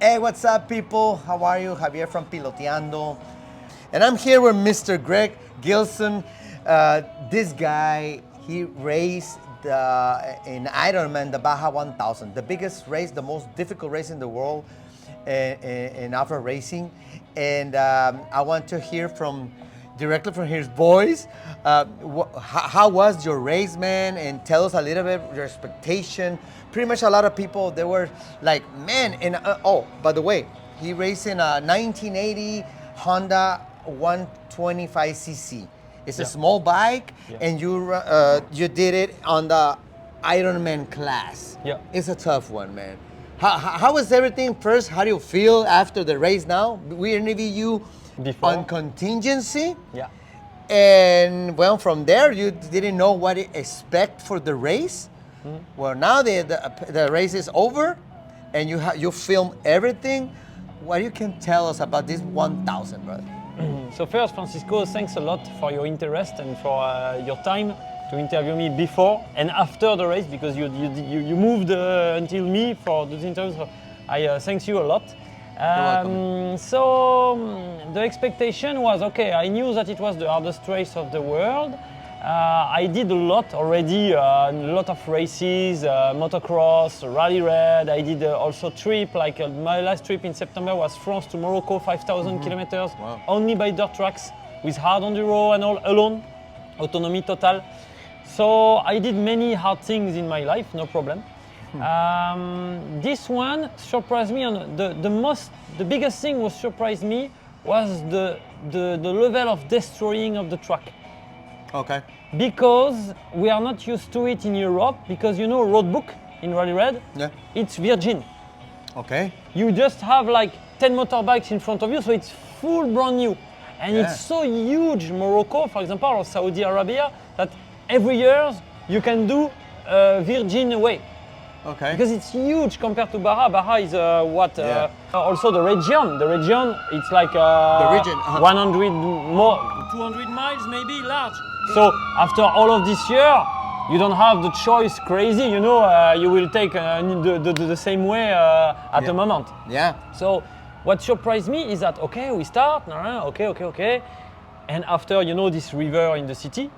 Hey, what's up, people? How are you? Javier from Piloteando. And I'm here with Mr. Greg Gilson. This guy, he raced in Ironman, the Baja 1000, the biggest race, the most difficult race in the world in off-road racing. And I want to hear directly from his voice. How was your race, man? And tell us a little bit your expectation. Pretty much a lot of people, they were like, man, and oh, by the way, he raced in a 1980 Honda 125cc. It's a small bike, and you did it on the Ironman class. Yeah. It's a tough one, man. How was everything first? How do you feel after the race now? We interviewed you Before. on contingency. Yeah. And well, from there, you didn't know what to expect for the race. Mm-hmm. Well, now the race is over, and you film everything. What you can tell us about this 1000, brother? So first, Francisco, thanks a lot for your interest and for your time to interview me before and after the race, because you moved until me for the interview. So I thank you a lot. So the expectation was, okay, I knew that it was the hardest race of the world. I did a lot already, a lot of races, motocross, rally raid. I did also trip, like my last trip in September was France to Morocco, 5,000 kilometers, only by dirt tracks, with hard enduro and all, alone, autonomy total. So I did many hard things in my life, no problem. This one surprised me. The biggest thing was surprised me was the level of destroying of the track. Okay. Because we are not used to it in Europe, because road book in Rally Raid, it's virgin. Okay. You just have like 10 motorbikes in front of you, so it's full brand new. And it's so huge, Morocco, for example, or Saudi Arabia, that every year you can do virgin way. Okay. Because it's huge compared to Baja. Baja is also the region. The region, it's like the region, 100 more, 200 miles maybe large. So after all of this year, you don't have the choice crazy, you will take the same way at the moment. Yeah. So what surprised me is that, okay, we start, okay. And after, this river in the city,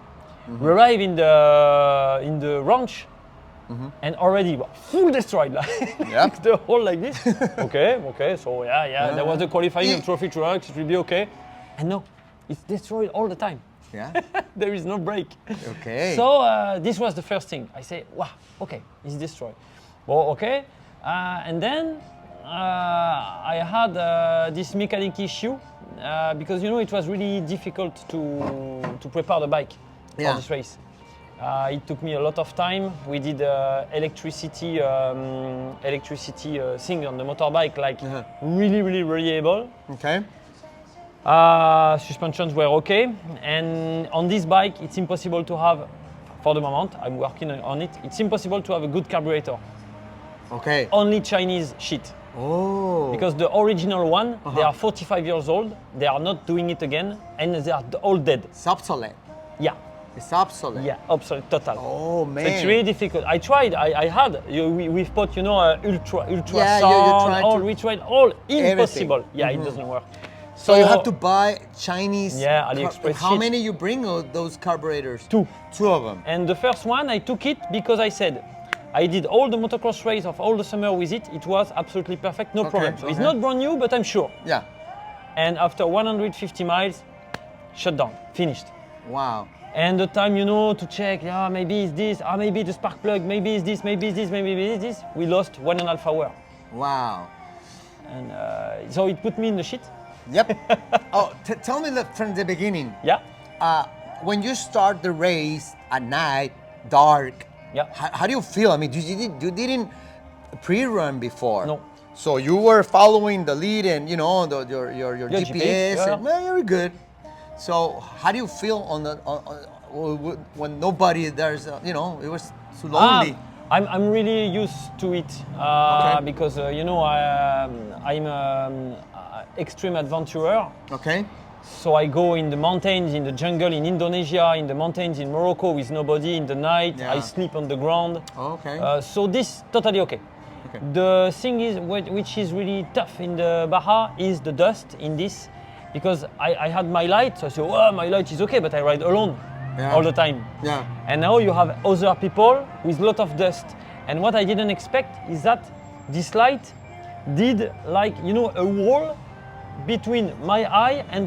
we arrive in the ranch, and already full destroyed, like the whole like this. Okay, so there was the qualifying trophy trucks, it will be okay. And no, it's destroyed all the time. Yeah. There is no break. Okay. So this was the first thing. I say, wow, okay, it's destroyed. Well, okay. And then I had this mechanic issue because it was really difficult to prepare the bike for this race. It took me a lot of time. We did electricity thing on the motorbike, like really reliable. Okay. Suspensions were okay, and on this bike it's impossible to have, for the moment, I'm working on it, it's impossible to have a good carburetor. Okay. Only Chinese shit. Oh. Because the original one, they are 45 years old, they are not doing it again, and they are all dead. It's obsolete. Yeah. It's obsolete. Yeah, obsolete, total. Oh man. So it's really difficult. I tried, I had, we've put, ultra sound, we tried all, impossible. Everything. Yeah, it doesn't work. So you have to buy Chinese. Yeah, AliExpress. How many you bring those carburetors? Two. Two of them. And the first one, I took it because I said, I did all the motocross race of all the summer with it. It was absolutely perfect, no problem. So it's not brand new, but I'm sure. Yeah. And after 150 miles, shut down, finished. Wow. And the time, to check, maybe it's this, maybe the spark plug, maybe it's this, maybe it's this, maybe it's this. We lost 1.5 hours. Wow. And so it put me in the shit. Yep. Oh, tell me from the beginning. Yeah. When you start the race at night, dark. Yeah. How do you feel? I mean, you didn't pre-run before. No. So you were following the lead and your GPS. Yeah. And, well, you're good. So how do you feel when nobody there's it was too lonely? I'm really used to it because I'm an extreme adventurer. Okay. So I go in the mountains, in the jungle in Indonesia, in the mountains in Morocco with nobody in the night. Yeah. I sleep on the ground. Okay. So this totally okay. Okay. The thing is, which is really tough in the Baja is the dust in this, because I had my light, so I said, well, my light is okay, but I ride alone all the time. Yeah. And now you have other people with a lot of dust. And what I didn't expect is that this light did like, you know, a wall between my eye and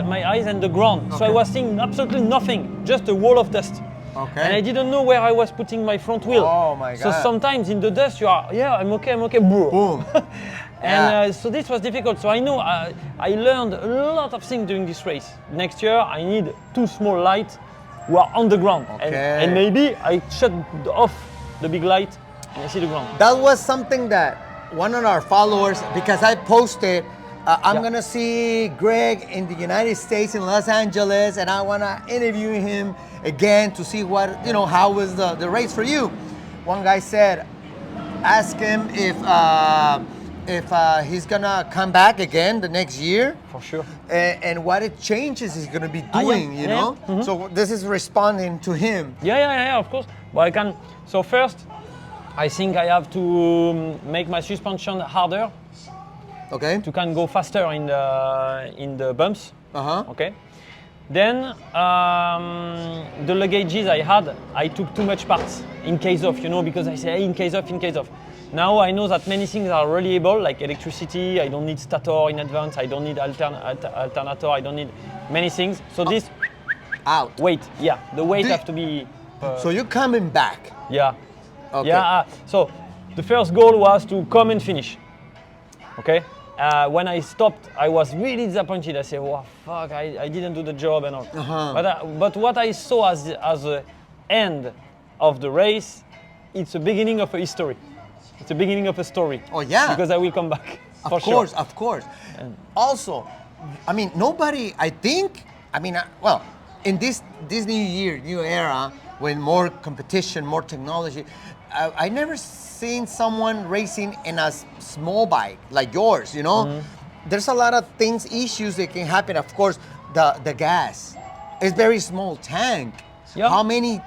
my eyes and the ground. Okay. So I was seeing absolutely nothing, just a wall of dust. Okay. And I didn't know where I was putting my front wheel. Oh my God. So sometimes in the dust you are, yeah, I'm okay, Boom. And so this was difficult. So I know I learned a lot of things during this race. Next year I need 2 small lights who are on the ground. Okay. And maybe I shut off the big light and I see the ground. That was something that one of our followers, because I posted, I'm Yeah. gonna see Greg in the United States in Los Angeles, and I wanna interview him again to see what, you know, how was the race for you. One guy said, ask him if he's gonna come back again the next year. For sure. And what it changes he's gonna be yeah, doing, you yeah, know? mhm. So this is responding to him. Yeah, of course. But I can. So first, I think I have to make my suspension harder Okay. to can go faster in the bumps. Uh-huh. Okay. Then the luggages I had, I took too much parts in case of, you know, because I say hey, in case of. Now I know that many things are reliable, like electricity. I don't need stator in advance. I don't need alternator. I don't need many things. So this Out. weight, yeah, the weight Do- have to be. So you're coming back. Yeah. Okay. Yeah. So the first goal was to come and finish. Okay. When I stopped, I was really disappointed. I said, "Oh fuck, I didn't do the job and all." Uh-huh. But what I saw as the end of the race, it's the beginning of a history. It's the beginning of a story. Oh, yeah. Because I will come back. Of course, of course. Also, I mean, nobody, I think, I mean, well, in this new year, new era, with more competition, more technology, I never seen someone racing in a small bike like yours, you know? Mm-hmm. There's a lot of things, issues that can happen. Of course, the gas. It's very small tank. Yeah. How many,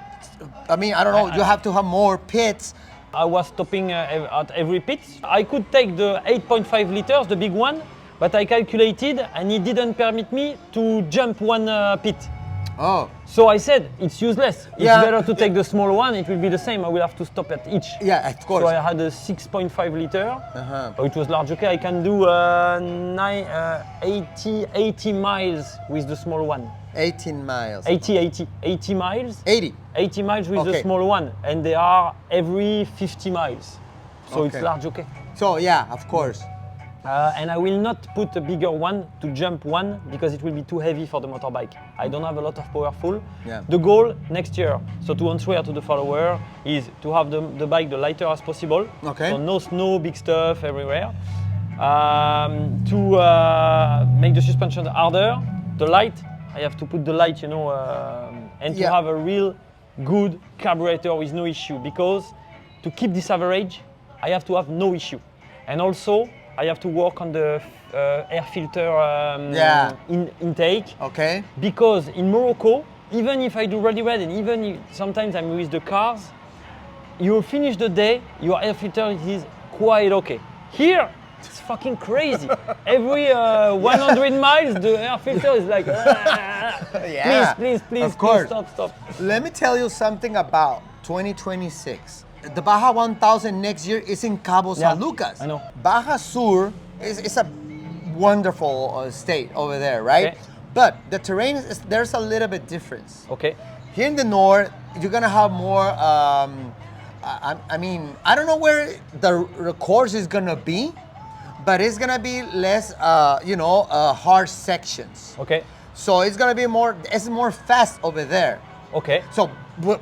I mean, I don't know, you have to have more pits. I was stopping at every pit. I could take the 8.5 liters, the big one, but I calculated and it didn't permit me to jump one pit. Oh. So I said, it's useless. It's Yeah. better to take the small one, it will be the same. I will have to stop at each. Yeah, of course. So I had a 6.5 liter. Uh-huh. Oh, it was large. Okay, I can do 80 miles with the small one. 18 miles. 80 miles. 80. 80 miles with Okay. the small one, and they are every 50 miles. So Okay. it's large, okay. So yeah, of course. And I will not put a bigger one to jump one because it will be too heavy for the motorbike. I don't have a lot of powerful. Yeah. The goal next year, so to answer to the follower, is to have the bike the lighter as possible. Okay. So no snow, big stuff everywhere. To make the suspension harder, the light, I have to put the light, you know, and to Yeah. have a real good carburetor with no issue, because to keep this average, I have to have no issue. And also, I have to work on the air filter intake. Okay. Because in Morocco, even if I do rally red and even if sometimes I'm with the cars, you finish the day, your air filter is quite okay. Here, it's fucking crazy. Every 100 miles, the air filter is like, Yeah, please, of course. stop. Let me tell you something about 2026. The Baja 1000 next year is in Cabo Yeah, San Lucas. I know. Baja Sur is a wonderful state over there, right? Okay. But the terrain there's a little bit difference. Okay. Here in the north, you're gonna have more. I mean, I don't know where the course is gonna be, but it's gonna be less, hard sections. Okay. So it's gonna be more. It's more fast over there. Okay. So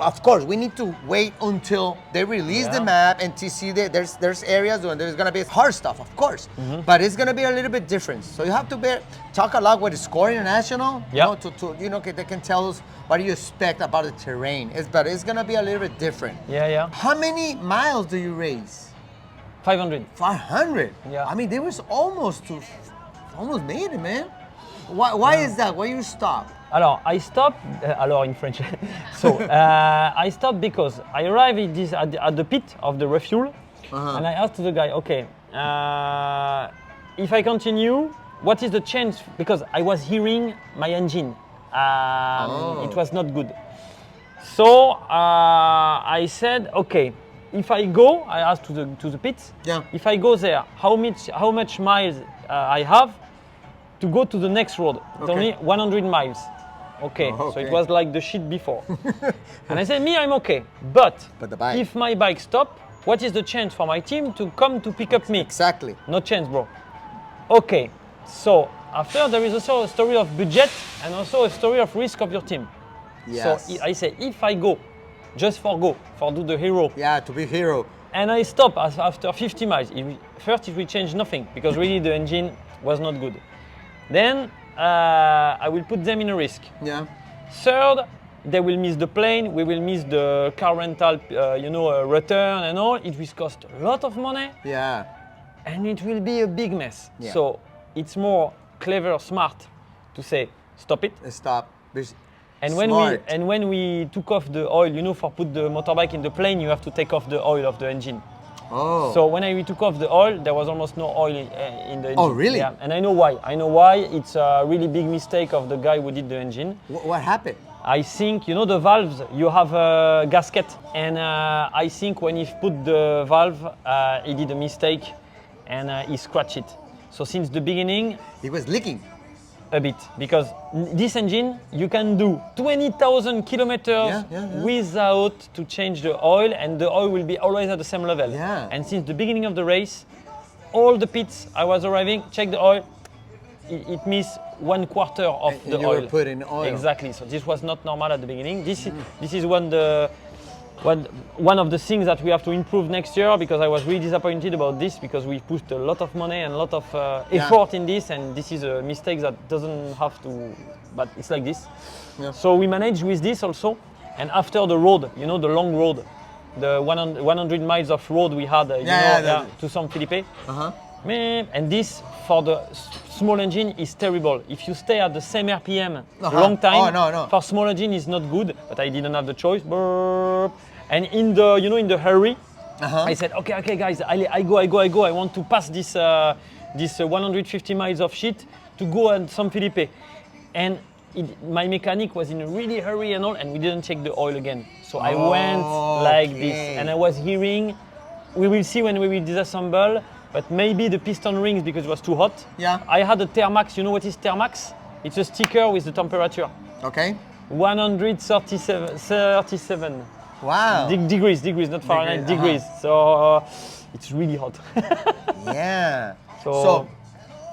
of course we need to wait until they release the Yeah. map and to see that there's areas where there's gonna be hard stuff, of course, but it's gonna be a little bit different. So you have to talk a lot with Score International, Yeah. they can tell us what do you expect about the terrain. But it's gonna be a little bit different. Yeah. How many miles do you race? 500. 500. Yeah. I mean, they was almost made it, man. Why is that? Why you stop? Alors, I stopped, alors in French. So, I stopped because I arrived at the pit of the refuel, And I asked the guy, okay, if I continue, what is the chance? Because I was hearing my engine. It was not good. So I said, okay, if I go, I asked to the pits, if I go there, how much miles I have to go to the next road? It's only 100 miles. Okay, so it was like the shit before. And I said, me, I'm okay. But the bike. If my bike stop, what is the chance for my team to come to pick up me? Exactly. No chance, bro. Okay, so after there is also a story of budget and also a story of risk of your team. Yes. So I say, if I go, just for do the hero. Yeah, to be hero. And I stop after 50 miles. First, it will change nothing because really the engine was not good. Then I will put them in a risk. Yeah. Third, they will miss the plane. We will miss the car rental, return and all. It will cost a lot of money. Yeah. And it will be a big mess. Yeah. So it's more clever, smart to say stop it. Stop. And Smart. when we took off the oil, for put the motorbike in the plane, you have to take off the oil of the engine. Oh. So when we took off the oil, there was almost no oil in the engine. Oh, really? Yeah, and I know why. It's a really big mistake of the guy who did the engine. What happened? I think, the valves, you have a gasket. And I think when he put the valve, he did a mistake and he scratched it. So since the beginning, It was leaking. a bit, because this engine you can do 20,000 kilometers without to change the oil, and the oil will be always at the same level. Yeah. And since the beginning of the race, all the pits I was arriving, check the oil, it missed 1/4 of And the you oil. were putting oil. Exactly. So this was not normal at the beginning. This is one of the things that we have to improve next year, because I was really disappointed about this, because we put a lot of money and a lot of effort in this, and this is a mistake that doesn't have to, but it's like this. Yeah. So we managed with this also, and after the road, the long road, the 100 miles of road we had, to San Felipe. And this, for the small engine, is terrible. If you stay at the same RPM long time, for small engine is not good, but I didn't have the choice. Burp. And in the hurry, I said, okay guys, I go. I want to pass this 150 miles of shit to go at San Felipe. And my mechanic was in a really hurry and all, and we didn't check the oil again. So I went like this, and I was hearing, we will see when we will disassemble, but maybe the piston rings because it was too hot. Yeah. I had a Thermax. You know what is Thermax? It's a sticker with the temperature. Okay. 137. Wow. Degrees, not Fahrenheit, degrees. So it's really hot. Yeah. So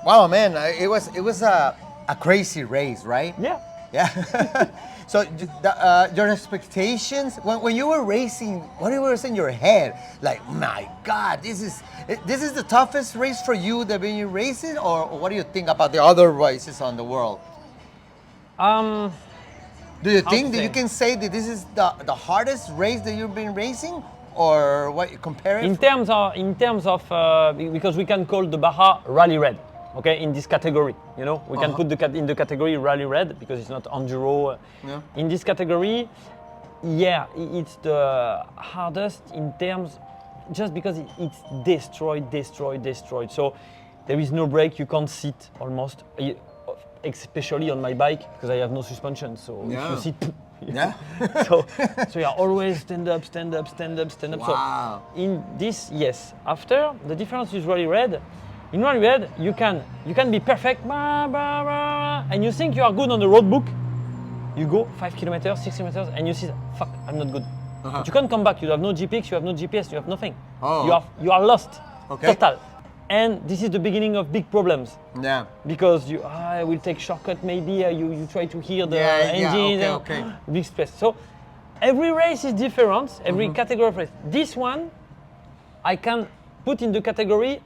wow, man, it was a crazy race, right? Yeah. Yeah. So your expectations when you were racing, what was in your head? Like, my God, this is the toughest race for you that when you're racing, or what do you think about the other races on the world? Do you think that you can say that this is the hardest race that you've been racing, or what? Compare it. In terms of because we can call the Baja Rally Red. Okay, in this category, we can put in the category Rally Red because it's not enduro. In this category, it's the hardest in terms, just because it's destroyed. So there is no brake, you can't sit almost, especially on my bike because I have no suspension. So if you sit, so you are always stand up. Wow. So in this, yes. After, the difference is Rally Red. In Rally Red, you can be perfect, and you think you are good on the road book. You go 5 kilometers, 6 kilometers, and you see, fuck, I'm not good. But you can't come back. You have no GPX, you have no GPS, you have nothing. You are lost, total. And this is the beginning of big problems. Yeah. Because I will take shortcut. Maybe you try to hear the engine. Okay. Big stress. So every race is different. Every category of race. This one, I can put in the category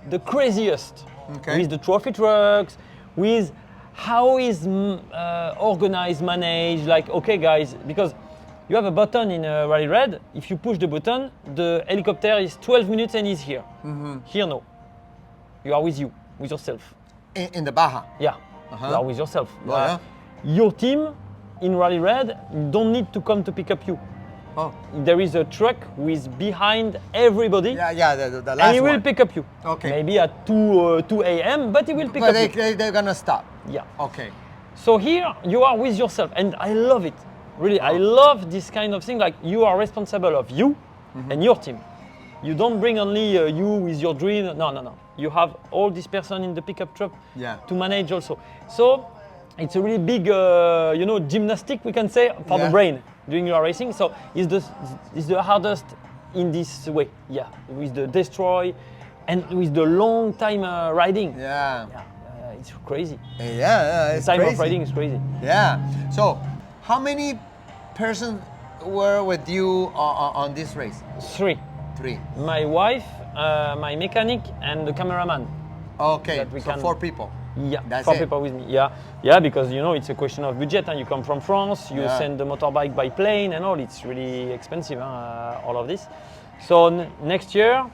the craziest, with the trophy trucks, with how is organized, managed. Like, okay, guys, because you have a button in Rally Red. If you push the button, the helicopter is 12 minutes and is here. Here, no. You are with yourself. In the Baja. Yeah, you are with yourself. Yeah. Your team in Rally Red don't need to come to pick up you. Oh. there is a truck who is behind everybody. Yeah, the last And he will one. pick up you. Okay. Maybe at 2 a.m., but he will pick But up you. they're gonna stop. Yeah. Okay. So here you are with yourself, and I love it. Really, I love this kind of thing. Like you are responsible of you and your team. You don't bring only you with your dream. No. You have all this person in the pickup truck to manage also. So it's a really big, gymnastic, we can say, for the brain during your racing. So it's the hardest in this way. Yeah, with the destroy and with the long time riding. Yeah. It's crazy. Yeah, it's The time crazy. of riding is crazy. Yeah. So, how many persons were with you on this race? 3. 3. My wife, my mechanic, and the cameraman. Okay. That we So can- 4 people. Yeah, That's 4 it. people with me. Yeah, because it's a question of budget, and you come from France, you send the motorbike by plane and all. It's really expensive, all of this. So next year,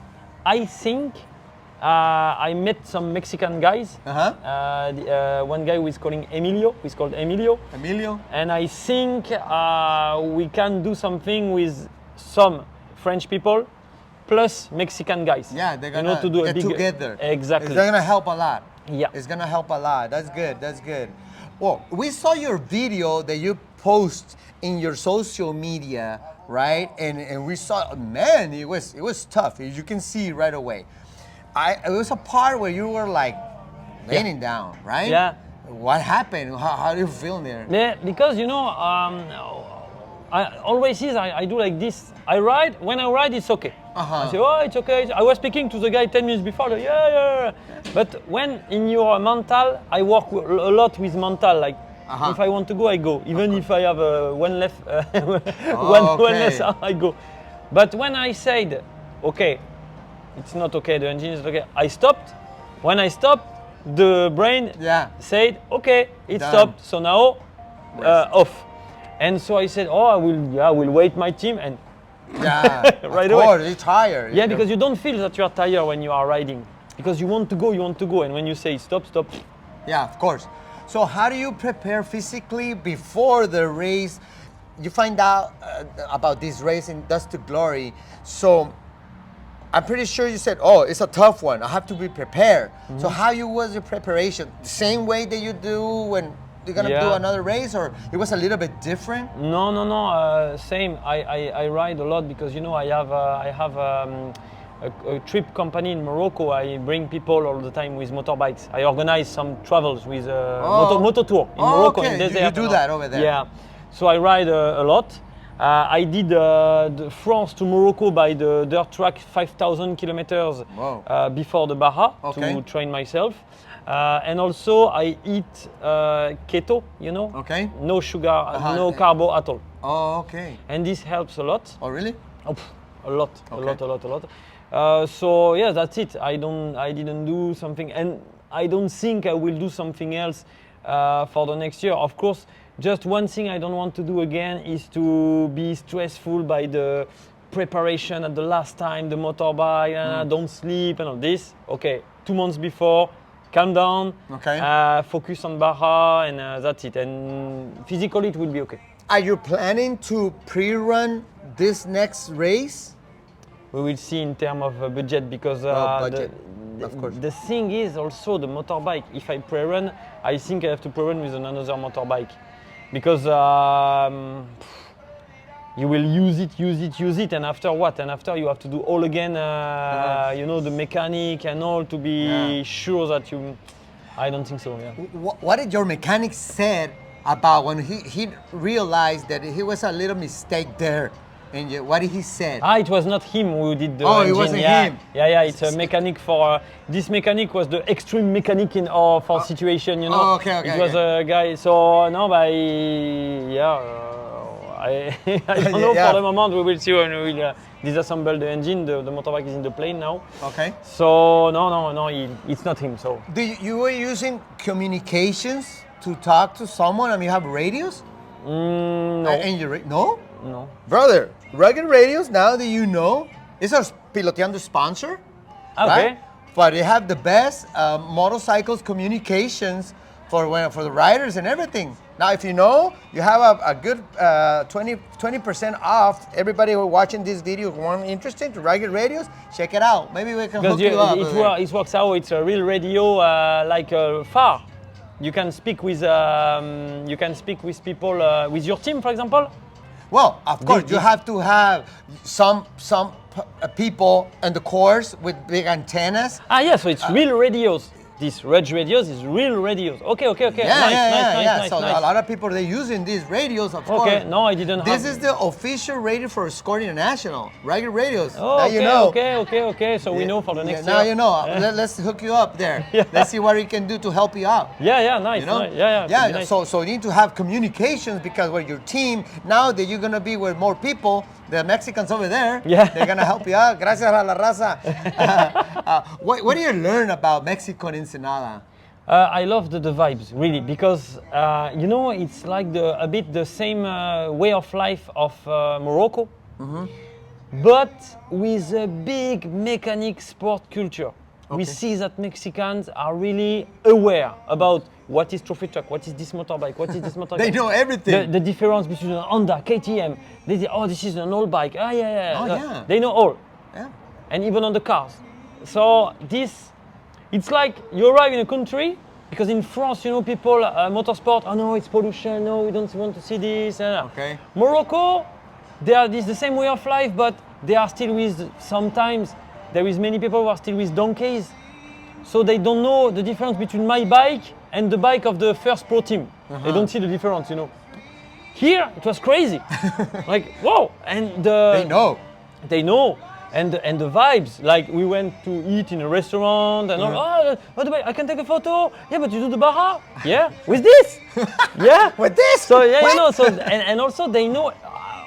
I think I met some Mexican guys. One guy who is called Emilio. Emilio. And I think we can do something with some French people plus Mexican guys. Yeah, they're gonna to do a get big together. Exactly. It's gonna help a lot. Yeah. It's gonna help a lot. That's good. That's good. Well, we saw your video that you post in your social media, right? And we saw, man, it was tough. You can see right away. It was a part where you were like laying down, right? Yeah. What happened? How do you feel there? Yeah, because I always I do like this. When I ride, it's okay. I say, oh, it's okay. I was speaking to the guy 10 minutes before, like, yeah. But when in your mental, I work a lot with mental. Like, if I want to go, I go. Even if I have one left, one less, I go. But when I said, okay, it's not okay, the engine is okay, I stopped. When I stopped, the brain said, okay, it stopped. So now, off. And so I said, I will wait my team and right away. Of course, you're tired. Yeah, because you don't feel that you are tired when you are riding. Because you want to go. And when you say stop. Yeah, of course. So how do you prepare physically before the race? You find out about this race in Dust to Glory. So I'm pretty sure you said, it's a tough one. I have to be prepared. So how was your preparation? The same way that you do when you're gonna do another race, or it was a little bit different? No. Same. I ride a lot because I have a trip company in Morocco. I bring people all the time with motorbikes. I organize some travels with moto tour in Morocco in desert. You do that over there? Yeah. So I ride a lot. I did the France to Morocco by the dirt track 5,000 kilometers before the Baja to train myself. And also I eat keto, Okay. no sugar, no carbo at all. Oh, okay. And this helps a lot. Oh, really? A lot. So yeah, that's it. I didn't do something, and I don't think I will do something else for the next year. Of course, just one thing I don't want to do again is to be stressful by the preparation at the last time, the motorbike, don't sleep and all this. Okay, 2 months before, calm down, focus on Baja, and that's it. And physically it will be okay. Are you planning to pre-run this next race? We will see in terms of budget, because budget, of course. The thing is also the motorbike. If I pre-run, I think I have to pre-run with another motorbike, because you will use it, and after what? And after you have to do all again, the mechanic and all, to be sure that you. I don't think so. Yeah. What did your mechanic said about when he realized that he was a little mistake there? And what did he say? It was not him who did the engine. It wasn't him. Yeah, it's a mechanic for. This mechanic was the extreme mechanic in our situation, Okay. It was a guy. So no, but I don't know. For the moment, we will see when we will disassemble the engine. The motorbike is in the plane now. Okay. So no, it's not him. So. You were using communications to talk to someone? I mean, you have radios? No. And no? No. Brother, Rugged Radios, now that you know, it's our Piloteando sponsor. Okay. Right? But they have the best motorcycles communications for the riders and everything. Now, if you know, you have a good 20% off. Everybody who watching this video who are interested to regular radios, check it out. Maybe we can hook you up. It works out. It's a real radio, like far. You can speak with people with your team, for example. Well, of course, you have to have some people in the course with big antennas. Yeah, so it's real radios. These Reg radios is real radios. Okay. Nice. So a lot of people, they're using these radios, of course. Okay, no, I didn't This is the official radio for Score International, regular radios. Oh, now okay, you know. Okay. So we know for the next year. Now you know. Let's hook you up there. Let's see what we can do to help you out. Yeah, nice. You know? Nice. Nice. So you need to have communications because with your team, now that you're gonna be with more people, the Mexicans over there, they're gonna help you out. Gracias a la raza. What do you learn about Mexico and Ensenada? I love the vibes, really, because it's like a bit the same way of life of Morocco, but with a big mechanic sport culture. Okay. We see that Mexicans are really aware about what is trophy truck, what is this motorbike, what is this motorbike. They know everything. The difference between an Honda, KTM. They say, oh, this is an old bike. Yeah. They know all. Yeah. And even on the cars. So it's like you arrive in a country, because in France, people, motorsport, oh no, it's pollution, no, we don't want to see this. Okay. Morocco, it's the same way of life, but they are still sometimes there is many people who are still with donkeys. So they don't know the difference between my bike and the bike of the first pro team. They don't see the difference, Here, it was crazy. Like, whoa. And they know. They know. And the vibes, like we went to eat in a restaurant and I can take a photo. Yeah, but you do the Baja? Yeah, with this? Yeah, with this? So and also they know.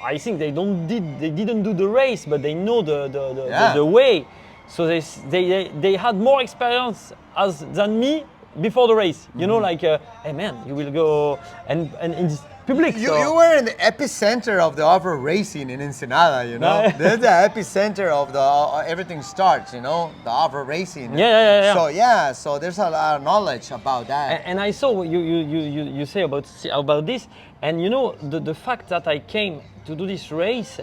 I think they didn't do the race, but they know the way. So they had more experience than me before the race. Hey man, you will go and in this public. You were in the epicenter of the off-road racing in Ensenada, There's the epicenter of the everything starts, the off-road racing. Yeah. So there's a lot of knowledge about that. And I saw what you say about this, and the fact that I came to do this race.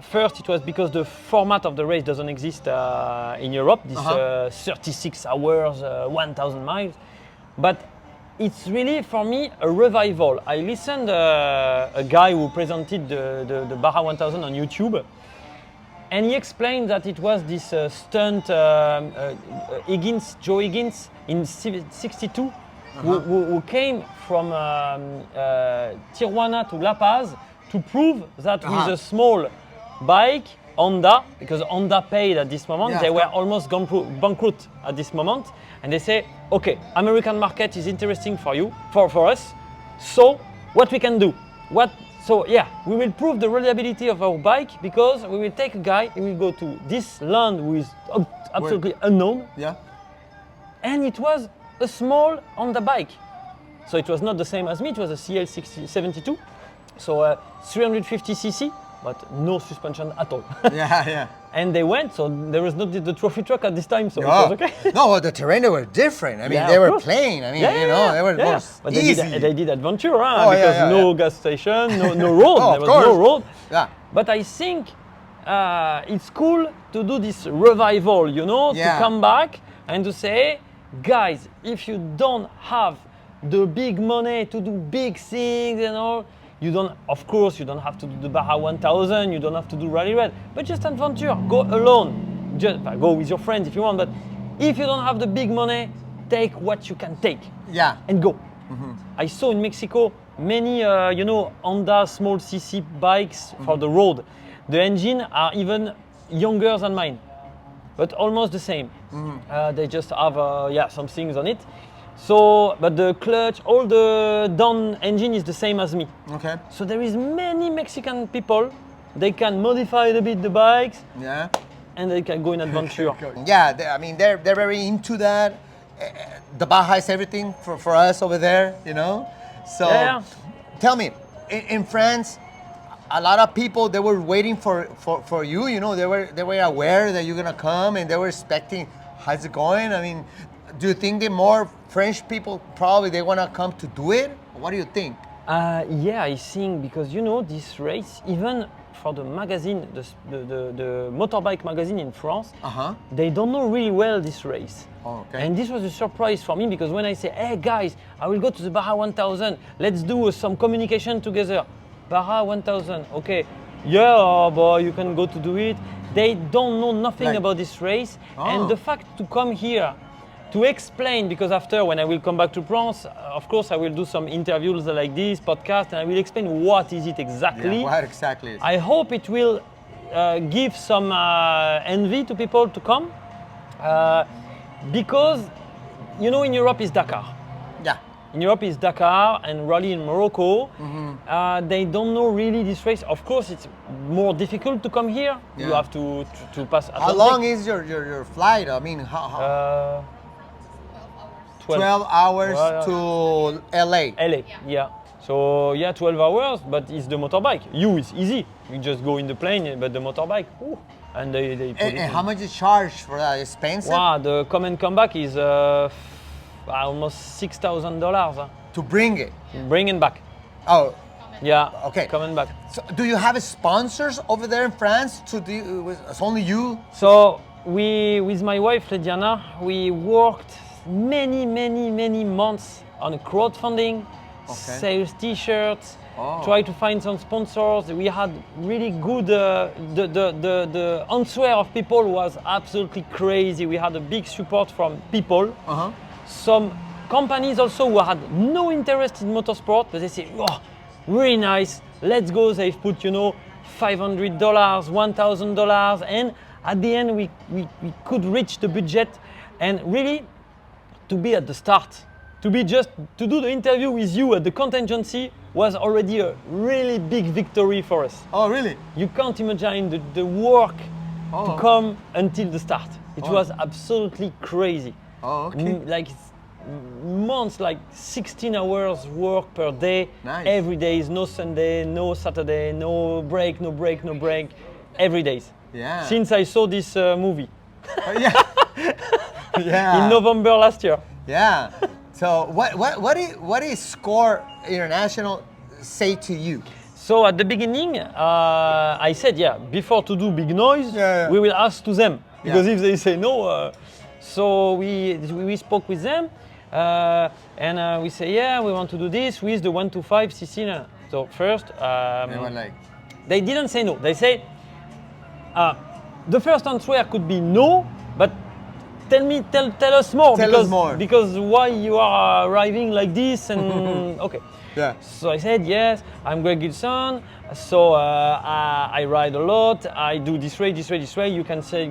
First, it was because the format of the race doesn't exist in Europe. This 36 hours, 1,000 miles, but it's really, for me, a revival. I listened a guy who presented the Baja 1000 on YouTube, and he explained that it was this stunt, Joe Higgins, in 62, who came from Tijuana to La Paz to prove that with a small bike, Honda, because Honda paid at this moment, they were almost bankrupt at this moment, and they say, okay, American market is interesting for us, so what we can do? We will prove the reliability of our bike, because we will take a guy, he will go to this land who is absolutely unknown, and it was a small Honda bike. So it was not the same as me, it was a CL72, so 350cc, but no suspension at all. And they went, so there was not the trophy truck at this time, so it was okay. No, the terrain, they were different. I mean, they were plain. I mean, they were more but easy. They did adventure, because no gas station, no road, there was no road. Yeah. But I think it's cool to do this revival, to come back and to say, guys, if you don't have the big money to do big things and all, you don't have to do the Baja 1000, you don't have to do Rally Red, but just adventure, go alone, just go with your friends if you want, but if you don't have the big money, take what you can take and go. I saw in Mexico many, Honda small CC bikes for the road. The engine are even younger than mine, but almost the same. They just have some things on it. So, but the clutch, all the down engine is the same as me. Okay. So there is many Mexican people, they can modify a bit the bikes. And they can go in adventure. They're very into that. The Baja is everything for us over there, So, tell me, in France, a lot of people, they were waiting for you. They were aware that you're gonna come, and they were expecting. How's it going? I mean, do you think the more French people probably they wanna come to do it? What do you think? Yeah, I think because this race, even for the magazine, the motorbike magazine in France, they don't know really well this race. Oh, okay. And this was a surprise for me because when I say, hey guys, I will go to the Baja 1000, let's do some communication together. Baja 1000, okay. Yeah, boy, you can go to do it. They don't know nothing about this race. And the fact to come here to explain, because after when I will come back to France, of course I will do some interviews like this, podcast, and I will explain what is it exactly. Yeah, what exactly is it? I hope it will give some envy to people to come, because in Europe is Dakar. Yeah. In Europe is Dakar and rally in Morocco. They don't know really this race. Of course, it's more difficult to come here. Yeah. You have to pass. How long is your flight? I mean, how 12 hours to LA. LA, yeah. So 12 hours, but it's the motorbike. It's easy. You just go in the plane, but the motorbike, and they put it And how much is charged for that? Expensive? Wow, the come and come back is almost $6,000. To bring it? Bring it back. Oh, Yeah. okay. Coming back. So do you have sponsors over there in France? It's only you? So we, with my wife Diana, we worked many months on crowdfunding, sales T-shirts, try to find some sponsors. We had really good. The answer of people was absolutely crazy. We had a big support from people. Some companies also who had no interest in motorsport, but they say, "Oh, really nice. Let's go." They've put $500, $1,000, and at the end we could reach the budget, and really. To be at the start, to do the interview with you at the contingency was already a really big victory for us. Oh, really? You can't imagine the work to come until the start. It was absolutely crazy. Oh, okay. Like months, like 16 hours work per day. Nice. Every day, no Sunday, no Saturday, no break, every day. Yeah. Since I saw this movie. Yeah. Yeah. In November last year. Yeah. So what is Score International say to you? So at the beginning, I said, before to do big noise, we will ask to them. Because if they say no, so we spoke with them, and we say, we want to do this with the 125 cc. So first, They were like, they didn't say no. They said, the first answer could be no, but tell us more. Because why you are arriving like this and okay. Yeah. So I said yes. I'm Greg Gilson. So I ride a lot. I do this way. You can see you can see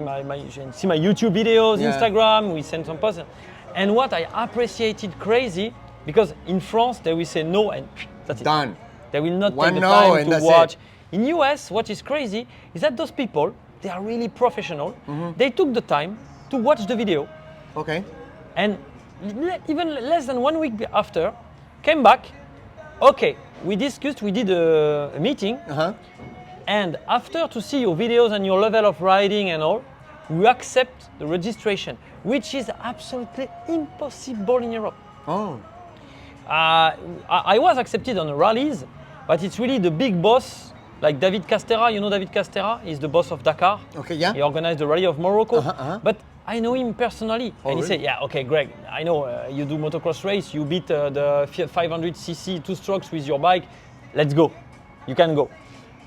my YouTube videos, Instagram. We send some posts. And what I appreciated crazy, because in France they will say no and that's it. Done. They will not One take the no time and to that's watch. it. In US, what is crazy is that those people, they are really professional. They took the time to watch the video. Okay. And even less than 1 week after, came back. Okay, we discussed, we did a meeting. And after to see your videos and your level of riding and all, we accept the registration, which is absolutely impossible in Europe. Oh. I was accepted on the rallies, but it's really the big boss, like David Castera. You know David Castera? He's the boss of Dakar. Okay, yeah. He organized the Rally of Morocco. But I know him personally. And he really? said, okay, Greg, I know you do motocross race, you beat the 500cc 2 strokes with your bike, let's go. You can go.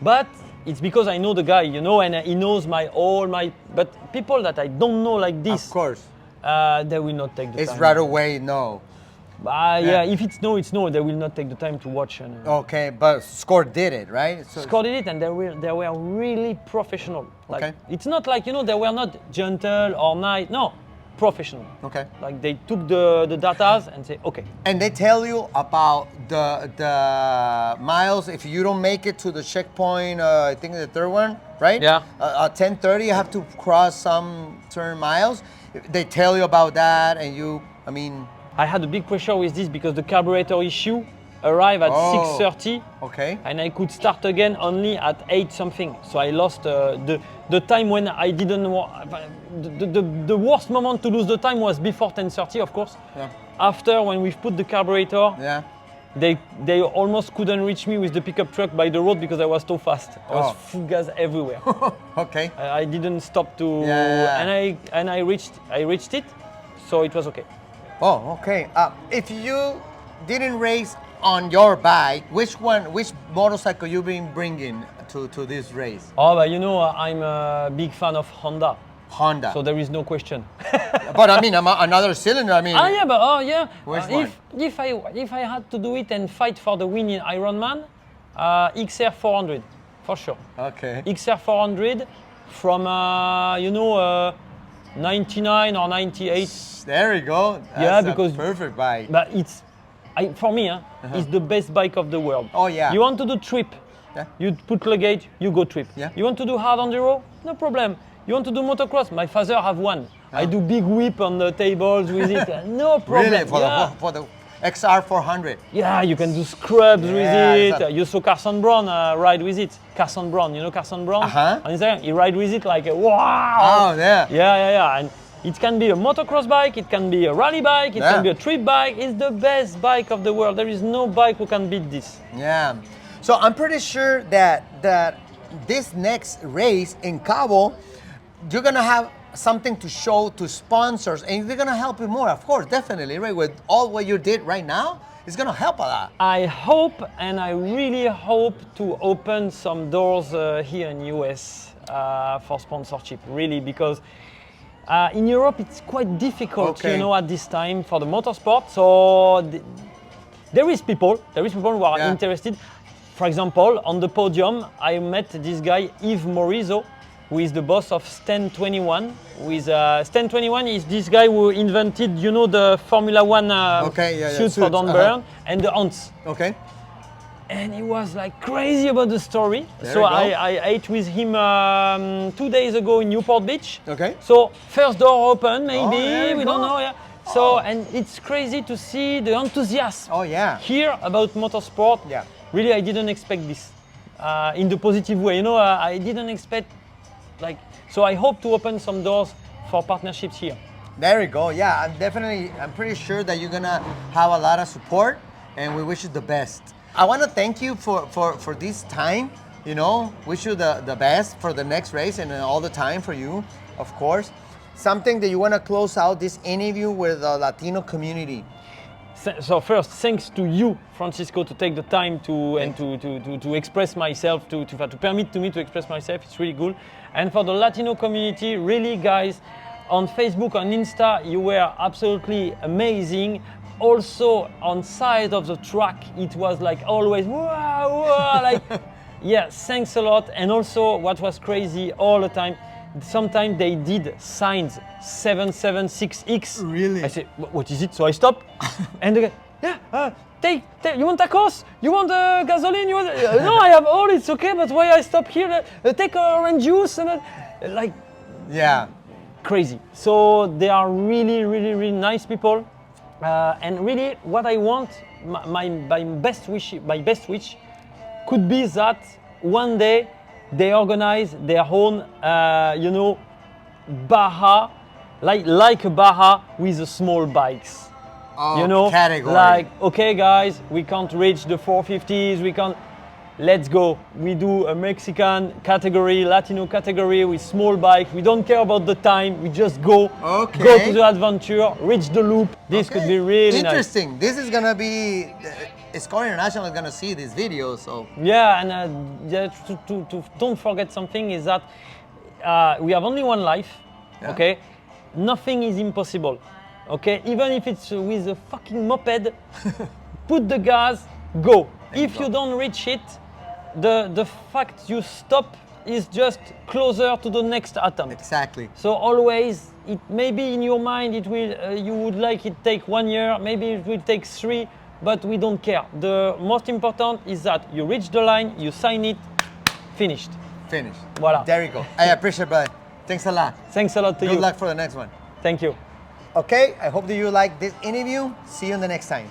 But it's because I know the guy, and he knows but people that I don't know like this, Of course. they will not take the time. It's right away, no. If it's no, they will not take the time to watch. Okay, but Score did it, right? So Score did it, and they were really professional. Like, it's not like, they were not gentle or nice. No, professional. Okay. Like they took the data and say, okay. And they tell you about the miles if you don't make it to the checkpoint. I think the third one, right? Yeah. At 10:30, you have to cross some certain miles. They tell you about that, and I had a big pressure with this because the carburetor issue arrived at 6:30. Okay. And I could start again only at 8 something. So I lost the time when I didn't want. The worst moment to lose the time was before 10:30, of course. Yeah. After when we've put the carburetor. Yeah. they almost couldn't reach me with the pickup truck by the road because I was too fast. I was full gas everywhere. Okay. I didn't stop to, and I reached it, so it was okay. Oh, okay. If you didn't race on your bike, which motorcycle you been bringing to this race? Oh, but you know, I'm a big fan of Honda. Honda. So there is no question. But I mean, another cylinder. I mean. Which one? If I had to do it and fight for the win in Ironman, XR 400 for sure. Okay. XR 400 from 99 or 98. There we go. That's because perfect bike. But for me, it's the best bike of the world. Oh yeah. You want to do trip? Yeah. You put luggage, you go trip. Yeah. You want to do hard enduro? No problem. You want to do motocross? My father have one. I do big whip on the tables with it. No problem. Really? For the XR 400? Yeah, you can do scrubs with it. You saw Carson Brown ride with it. Carson Brown, you know Carson Brown? On Instagram, he ride with it like wow. Oh, yeah. Yeah. And it can be a motocross bike, it can be a rally bike, it can be a trip bike. It's the best bike of the world. There is no bike who can beat this. Yeah. So I'm pretty sure that this next race in Cabo, you're gonna have something to show to sponsors, and they're gonna help you more, of course, definitely, right? With all what you did right now, it's gonna help a lot. I hope, and I really hope to open some doors here in US for sponsorship, really, because in Europe it's quite difficult, at this time for the motorsport. So there is people who are interested. For example, on the podium, I met this guy, Yves Morizot, who is the boss of Sten 21. Sten 21 is this guy who invented, the Formula One suits for Don Byrne and the ants. Okay. And he was like crazy about the story. So I ate with him 2 days ago in Newport Beach. Okay. So first door open, maybe, we don't know. Yeah. So, and it's crazy to see the enthusiasm here about motorsport. Yeah. Really, I didn't expect this in the positive way. I didn't expect so I hope to open some doors for partnerships here. There we go. Yeah, I'm pretty sure that you're gonna have a lot of support, and we wish you the best. I want to thank you for this time. Wish you the best for the next race and all the time for you, of course. Something that you want to close out this interview with the Latino community. So first, thanks to you, Francisco, to take the time to express myself, to permit to me to express myself. It's really cool. And for the Latino community, really, guys, on Facebook, on Insta, you were absolutely amazing. Also, on side of the track, it was like always, wow, thanks a lot. And also, what was crazy all the time, sometimes they did signs 776X. Really? I said, what is it? So I stop, and they go, take, you want tacos? You want gasoline? No, I have all. It's okay, but why I stop here? Take orange juice and crazy. So they are really, really, really nice people, and really, what I want, my best wish could be that one day they organize their own, Baja, like a Baja with the small bikes. Category. Like, okay guys, we can't reach the 450s, let's go. We do a Mexican category, Latino category with small bike. We don't care about the time, we just go. Okay. Go to the adventure, reach the loop. This could be really interesting. Nice. This is gonna be, Score International is gonna see this video, so. Yeah, and to don't forget something is that we have only one life, okay? Nothing is impossible, okay? Even if it's with a fucking moped, put the gas, go. If you don't reach it, the fact you stop is just closer to the next attempt. Exactly. So always, maybe in your mind you would like it take 1 year, maybe it will take 3, but we don't care. The most important is that you reach the line, you sign it, finished. Finished. Voila. There you go. I appreciate it, brother. Thanks a lot. Thanks a lot to you. Good luck for the next one. Thank you. Okay, I hope that you like this interview. See you in the next time.